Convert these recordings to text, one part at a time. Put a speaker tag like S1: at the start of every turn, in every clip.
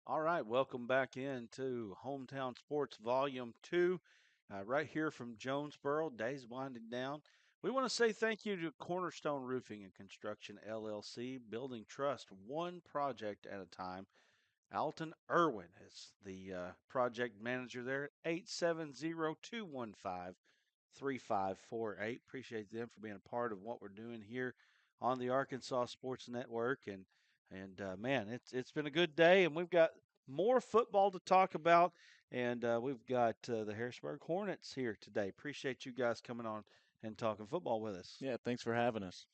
S1: All right, welcome back into Hometown Sports Volume 2, right here from Jonesboro. Day's winding down. We want to say thank you to Cornerstone Roofing and Construction LLC, building trust one project at a time. Alton Irwin is the project manager there at 870-215-3548. Appreciate them for being a part of what we're doing here on the Arkansas Sports Network. And man, it's been a good day, and we've got more football to talk about, and we've got the Harrisburg Hornets here today. Appreciate you guys coming on and talking football with us.
S2: Yeah, thanks for having us.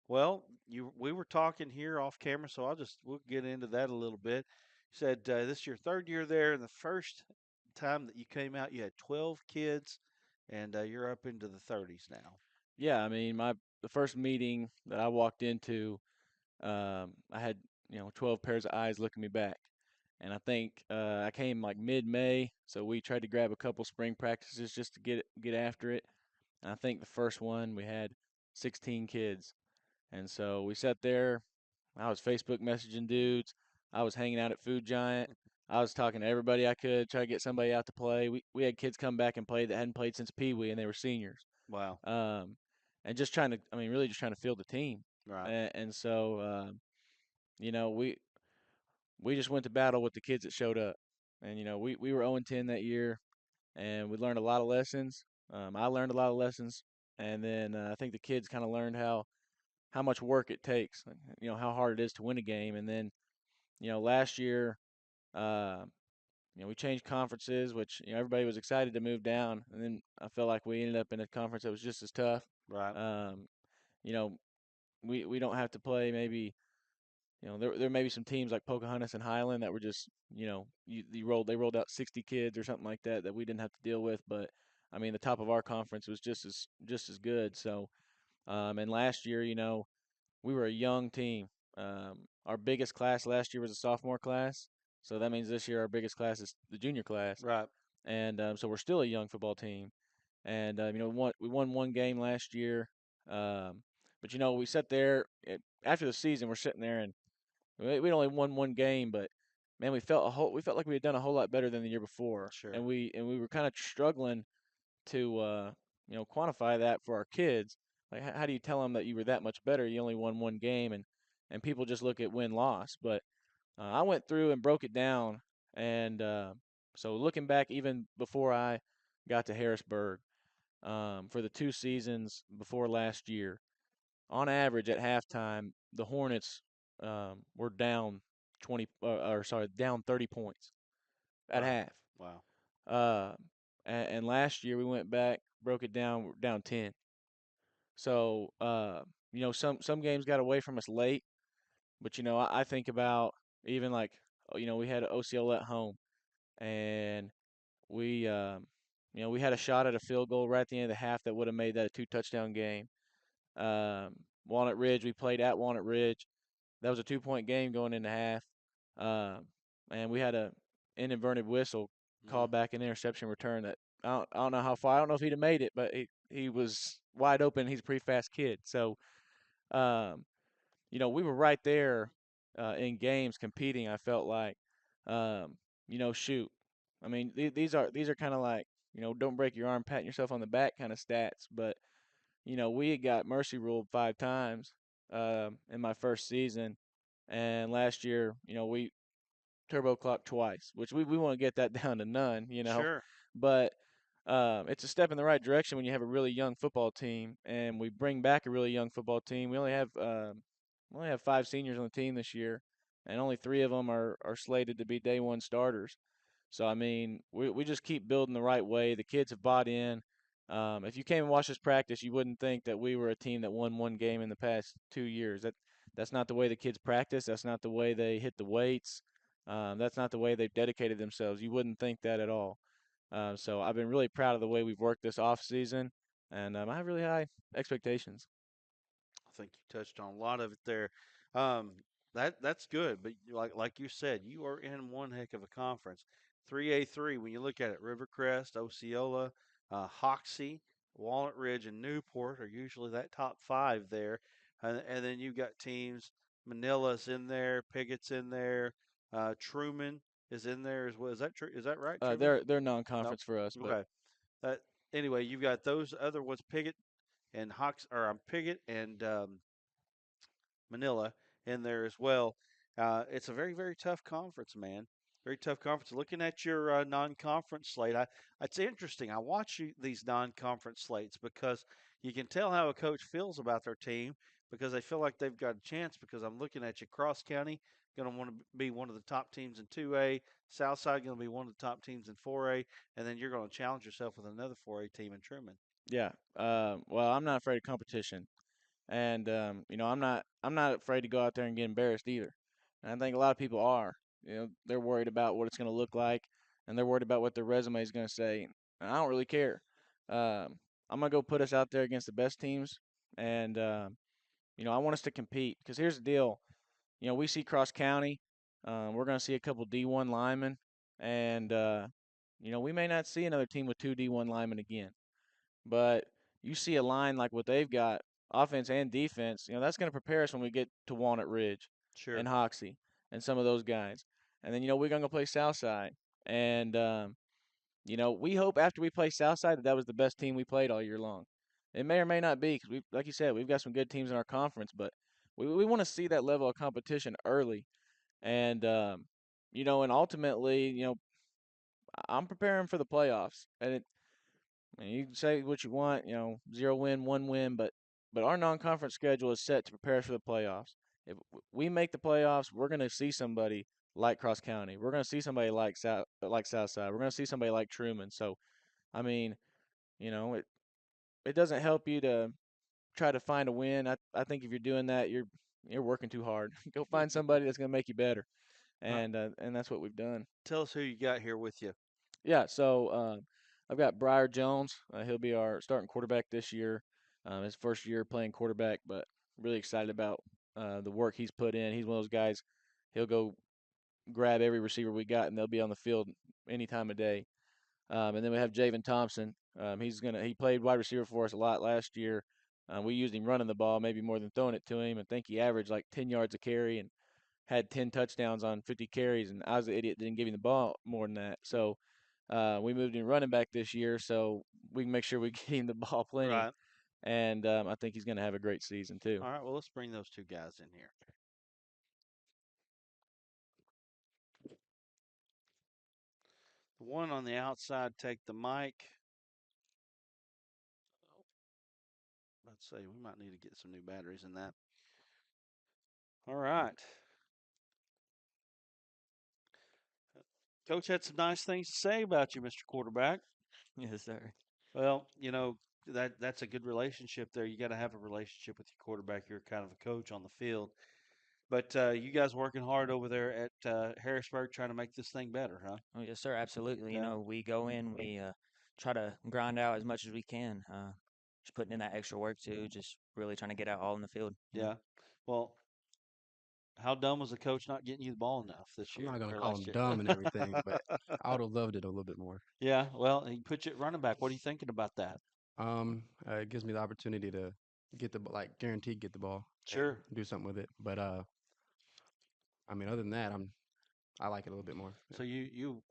S1: Well, we were talking here off camera, so we'll get into that a little bit. You said this is your third year there, and the first time that you came out, you had 12 kids, and you're up into the 30s now.
S2: Yeah, I mean, the first meeting that I walked into, I had 12 pairs of eyes looking me back, and I think I came like mid-May, so we tried to grab a couple spring practices just to get after it. And I think the first one we had 16 kids, and so we sat there. I was Facebook messaging dudes. I was hanging out at Food Giant. I was talking to everybody I could, try to get somebody out to play. We had kids come back and play that hadn't played since Pee Wee, and they were seniors.
S1: Wow.
S2: Um, and just trying to, I mean, really just trying to field the team.
S1: Right.
S2: And so, you know, we just went to battle with the kids that showed up. And we were 0-10 that year, and we learned a lot of lessons. I learned a lot of lessons, and then I think the kids kind of learned how much work it takes, how hard it is to win a game. And then last year, uh, we changed conferences, which everybody was excited to move down, and then I felt like we ended up in a conference that was just as tough.
S1: Right.
S2: Um, you know, we don't have to play maybe. There may be some teams like Pocahontas and Highland that were just they rolled out 60 kids or something like that we didn't have to deal with. But I mean, the top of our conference was just as good. So and last year, we were a young team. Our biggest class last year was a sophomore class, so that means this year our biggest class is the junior class,
S1: Right.
S2: and so we're still a young football team. And we won one game last year, but we sat there after the season. We're sitting there and we only won one game, but man, we felt like we had done a whole lot better than the year before,
S1: Sure.
S2: and we were kind of struggling to quantify that for our kids. Like, how do you tell them that you were that much better? You only won one game, and people just look at win loss. But I went through and broke it down, and so looking back, even before I got to Harrisburg, for the two seasons before last year, on average at halftime, the Hornets were down 20, or sorry, down 30 points at
S1: Right.
S2: half.
S1: Wow.
S2: Uh, and last year we went back, broke it down, we're down 10. So, some games got away from us late, but I think about even like, we had Osceola at home, and we had a shot at a field goal right at the end of the half that would have made that a two-touchdown game. Um, Walnut Ridge, we played at Walnut Ridge. That was a 2-point game going into half. Um, and we had a inadvertent whistle
S1: Hmm.
S2: called back an interception return that I don't know how far. I don't know if he'd have made it, but he was wide open. He's a pretty fast kid. So, um, we were right there in games competing. I felt like, um, shoot. I mean, these are kind of like don't break your arm, patting yourself on the back kind of stats. But we had got mercy ruled 5 times in my first season, and last year, we turbo clocked twice, which we want to get that down to none.
S1: Sure.
S2: But it's a step in the right direction when you have a really young football team, and we bring back a really young football team. We only have 5 seniors on the team this year, and only 3 of them are slated to be day one starters. So I mean, we just keep building the right way. The kids have bought in. If you came and watched us practice, you wouldn't think that we were a team that won one game in the past 2 years. That's not the way the kids practice. That's not the way they hit the weights. That's not the way they've dedicated themselves. You wouldn't think that at all. So I've been really proud of the way we've worked this off season, and I have really high expectations.
S1: I think you touched on a lot of it there. Um, that's good, but like you said, you are in one heck of a conference. 3A3, when you look at it, Rivercrest, Osceola, Hoxie, Walnut Ridge, and Newport are usually that top five there. And then you've got teams, Manila's in there, Pigot's in there, Truman. is in there as well. Is that true? Is that right,
S2: Uh,
S1: Truman?
S2: they're they're
S1: Nope.
S2: non-conference for us, but
S1: Okay. Uh, anyway, you've got those other ones, Piggott and Hawks, or Piggott and Manila in there as well. It's a very, very tough conference, man. Very tough conference. Looking at your non-conference slate, it's interesting. I watch these non-conference slates because you can tell how a coach feels about their team because they feel like they've got a chance. Because I'm looking at you, Cross County going to want to be one of the top teams in 2A. Southside going to be one of the top teams in 4A, and then you're going to challenge yourself with another 4A team in Truman.
S2: yeah. Well, I'm not afraid of competition, and I'm not afraid to go out there and get embarrassed either. And I think a lot of people are. They're worried about what it's going to look like, and they're worried about what their resume is going to say. And I don't really care. I'm gonna go put us out there against the best teams, and I want us to compete. Because here's the deal. We see Cross County. We're going to see a couple D1 linemen, and we may not see another team with two D1 linemen again. But you see a line like what they've got, offense and defense. That's going to prepare us when we get to Walnut Ridge and
S1: Sure.
S2: Hoxie and some of those guys. And then we're going to go play Southside, and we hope after we play Southside that was the best team we played all year long. It may or may not be because like you said, we've got some good teams in our conference, but we want to see that level of competition early and and ultimately, I'm preparing for the playoffs. And you can say what you want, 0 win, 1 win, but our non-conference schedule is set to prepare us for the playoffs. If we make the playoffs, we're going to see somebody like Cross County. We're going to see somebody like Southside. We're going to see somebody like Truman. So, I mean, it doesn't help you to try to find a win. I think if you're doing that, you're working too hard. Go find somebody that's going to make you better,
S1: All right.
S2: and that's what we've done.
S1: Tell us who you got here with you.
S2: Yeah, so I've got Briar Jones. He'll be our starting quarterback this year. His first year playing quarterback, but really excited about the work he's put in. He's one of those guys. He'll go grab every receiver we got, and they'll be on the field any time of day. And then we have Javen Thompson. He played wide receiver for us a lot last year. We used him running the ball, maybe more than throwing it to him. I think he averaged like 10 yards a carry and had 10 touchdowns on 50 carries. And I was the idiot that didn't give him the ball more than that. So we moved him running back this year, so we can make sure we get him the ball plenty.
S1: Right.
S2: And I think he's going to have a great season too.
S1: All right. Well, let's bring those two guys in here. The one on the outside, take the mic. Let's see. We might need to get some new batteries in that. All right. Coach had some nice things to say about you, Mr. Quarterback.
S3: Yes, sir.
S1: Well, that's a good relationship there. You got to have a relationship with your quarterback. You're kind of a coach on the field. But you guys working hard over there at Harrisburg trying to make this thing better, huh?
S3: Oh, yes, sir. Absolutely.
S1: Yeah.
S3: We go in, we try to grind out as much as we can. Just putting in that extra work too. Just really trying to get out all in the field.
S1: Yeah. Well, how dumb was the coach not getting you the ball enough this
S4: I'm
S1: year
S4: not gonna
S1: or
S4: call
S1: last
S4: him
S1: year?
S4: dumb and everything, but I would have loved it a little bit more.
S1: Yeah. Well, he put you at running back. What are you thinking about that?
S4: It gives me the opportunity to get like guaranteed get the ball and
S1: Sure.
S4: do something with it. But I mean, other than that, I like it a little bit more. Yeah.
S1: So you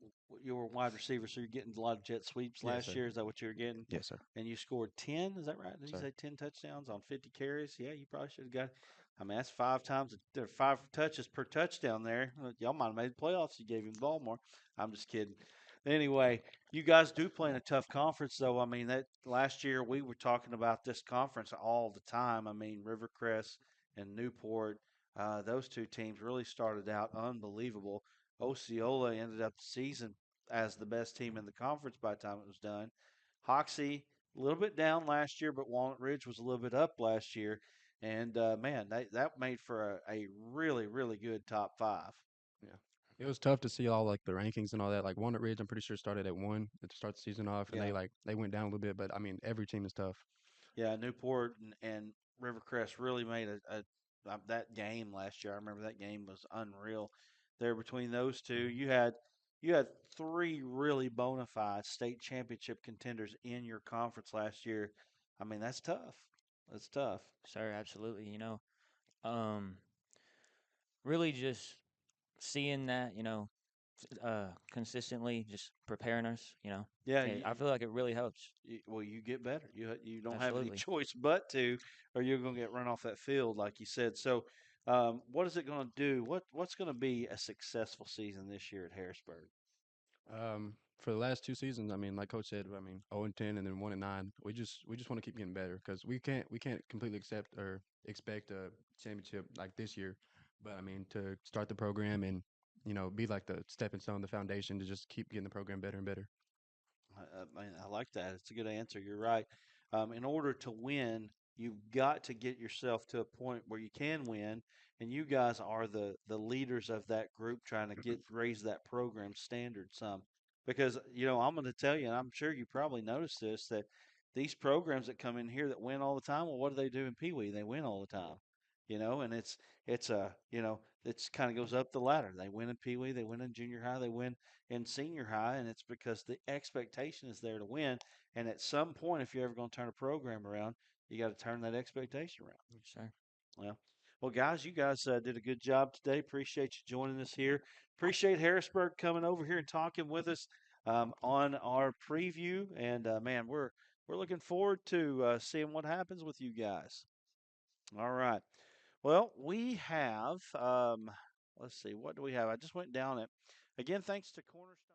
S1: were a wide receiver, so you're getting a lot of jet sweeps
S4: Yes,
S1: last
S4: sir.
S1: year. Is that what you were getting?
S4: Yes, sir.
S1: And you scored 10. Is that right? Did you
S4: Sir.
S1: say 10 touchdowns on 50 carries? Yeah, you probably should have got. I mean, that's 5 times. There are 5 touches per touchdown there. Y'all might have made the playoffs. You gave him the ball more. I'm just kidding. Anyway, you guys do play in a tough conference, though. I mean, that last year we were talking about this conference all the time. I mean, Rivercrest and Newport, those two teams really started out unbelievable. Osceola ended up the season as the best team in the conference by the time it was done. Hoxie, a little bit down last year, but Walnut Ridge was a little bit up last year. And man, that made for a really, really good top five.
S4: Yeah. It was tough to see all like the rankings and all that. Like Walnut Ridge, I'm pretty sure started at 1 at the start of the season off, and
S1: Yeah,
S4: they went down a little bit. But I mean, every team is tough.
S1: yeah. Newport and Rivercrest really made that game last year. I remember that game was unreal. There between those two, you had three really bona fide state championship contenders in your conference last year. I mean, that's tough. That's tough.
S3: Sir, absolutely. Um, really just seeing that, consistently just preparing us.
S1: Yeah,
S3: I feel like it really helps.
S1: well, you get better. You don't have any
S3: Absolutely.
S1: choice but to, or you're going to get run off that field, like you said. So, what is it going to do? What's going to be a successful season this year at Harrisburg?
S4: For the last 2 seasons, I mean, like Coach said, I mean, 0-10 and then 1-9. We just want to keep getting better because we can't completely accept or expect a championship like this year. But I mean, to start the program and be like the stepping stone, the foundation to just keep getting the program better and better.
S1: I like that. It's a good answer. You're right. In order to win, you've got to get yourself to a point where you can win, and you guys are the leaders of that group, trying to get raise that program standard some. Because I'm going to tell you, and I'm sure you probably noticed this, that these programs that come in here that win all the time, well, what do they do in Pee Wee? They win all the time. And it's a it's kind of goes up the ladder. They win in Pee Wee, they win in junior high, they win in senior high, and it's because the expectation is there to win. And at some point, if you're ever going to turn a program around, you got to turn that expectation around.
S3: Yes, sir.
S1: Well, well, guys, you guys did a good job today. Appreciate you joining us here. Appreciate Harrisburg coming over here and talking with us on our preview. And man, we're looking forward to seeing what happens with you guys. All right. Well, we have let's see, what do we have? I just went down it. Again, thanks to Cornerstone.